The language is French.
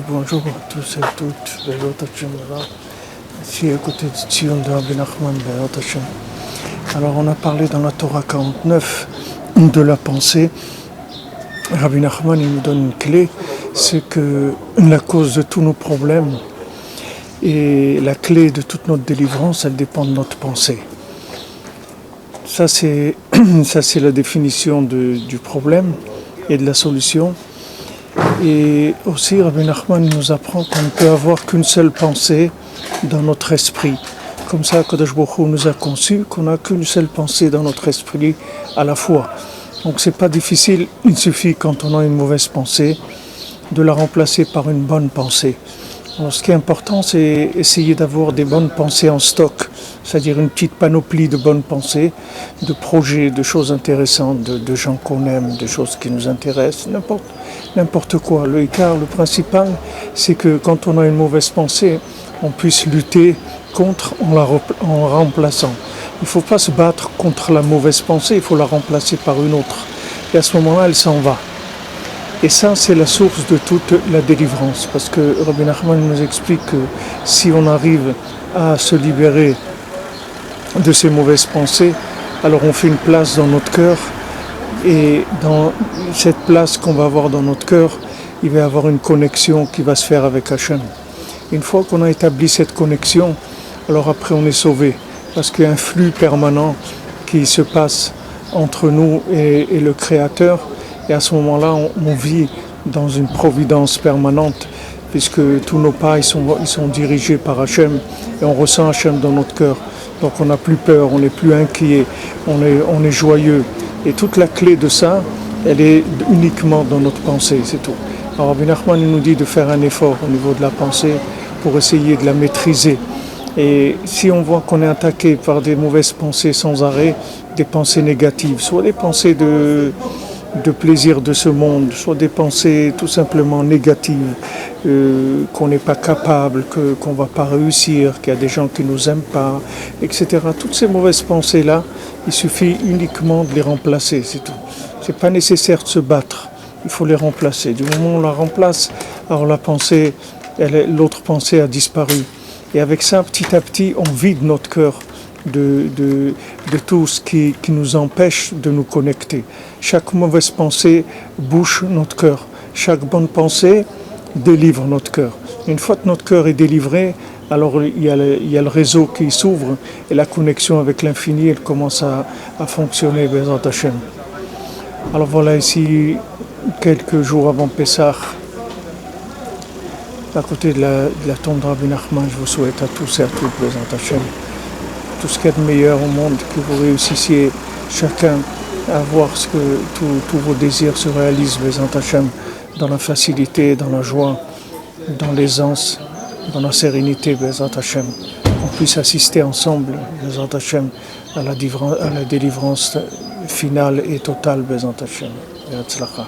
bonjour à tous et à toutes. Je suis à côté de Tzion de Rabbi Nachman. Alors on a parlé dans la Torah 49 de la pensée. Rabbi Nachman il nous donne une clé, c'est que la cause de tous nos problèmes et la clé de toute notre délivrance, elle dépend de notre pensée. Ça c'est la définition du problème et de la solution. Et aussi Rabbi Nachman nous apprend qu'on ne peut avoir qu'une seule pensée dans notre esprit. Comme ça, Kadosh Baruch Hu nous a conçus qu'on n'a qu'une seule pensée dans notre esprit à la fois. Donc c'est pas difficile, il suffit quand on a une mauvaise pensée de la remplacer par une bonne pensée. Alors ce qui est important, c'est essayer d'avoir des bonnes pensées en stock, c'est-à-dire une petite panoplie de bonnes pensées, de projets, de choses intéressantes, de gens qu'on aime, de choses qui nous intéressent, n'importe quoi. Le principal, c'est que quand on a une mauvaise pensée, on puisse lutter contre en remplaçant. Il ne faut pas se battre contre la mauvaise pensée, il faut la remplacer par une autre. Et à ce moment-là, elle s'en va. Et ça, c'est la source de toute la délivrance. Parce que Rabbi Nachman nous explique que si on arrive à se libérer de ces mauvaises pensées, alors on fait une place dans notre cœur. Et dans cette place qu'on va avoir dans notre cœur, il va y avoir une connexion qui va se faire avec Hachem. Une fois qu'on a établi cette connexion, alors après on est sauvé. Parce qu'il y a un flux permanent qui se passe entre nous et le Créateur. Et à ce moment-là, on vit dans une providence permanente, puisque tous nos pas ils sont dirigés par Hachem, et on ressent Hachem dans notre cœur. Donc on n'a plus peur, on n'est plus inquiet, on est joyeux. Et toute la clé de ça, elle est uniquement dans notre pensée, c'est tout. Alors Rabbi Nachman nous dit de faire un effort au niveau de la pensée pour essayer de la maîtriser. Et si on voit qu'on est attaqué par des mauvaises pensées sans arrêt, des pensées négatives, soit des pensées de plaisir de ce monde, soit des pensées tout simplement négatives, qu'on n'est pas capable, qu'on ne va pas réussir, qu'il y a des gens qui ne nous aiment pas, etc. Toutes ces mauvaises pensées-là, il suffit uniquement de les remplacer, c'est tout. Ce n'est pas nécessaire de se battre, il faut les remplacer. Du moment où on la remplace, alors l'autre pensée a disparu. Et avec ça, petit à petit, on vide notre cœur de tout ce qui nous empêche de nous connecter. Chaque mauvaise pensée bouche notre cœur. Chaque bonne pensée délivre notre cœur. Une fois que notre cœur est délivré, alors il y a le réseau qui s'ouvre et la connexion avec l'infini, elle commence à fonctionner, Bezrat Hashem. Alors voilà, ici, quelques jours avant Pessah, à côté de la tombe de Rabbi Nachman, je vous souhaite à tous et à toutes, Bezrat Hashem, tout ce qu'il y a de meilleur au monde, que vous réussissiez chacun à voir ce que tous vos désirs se réalisent, Bezrat Hashem, dans la facilité, dans la joie, dans l'aisance, dans la sérénité, Bezrat Hashem, qu'on puisse assister ensemble, Bezrat Hashem, à la délivrance finale et totale, Bezrat Hashem. Et Hatzlacha.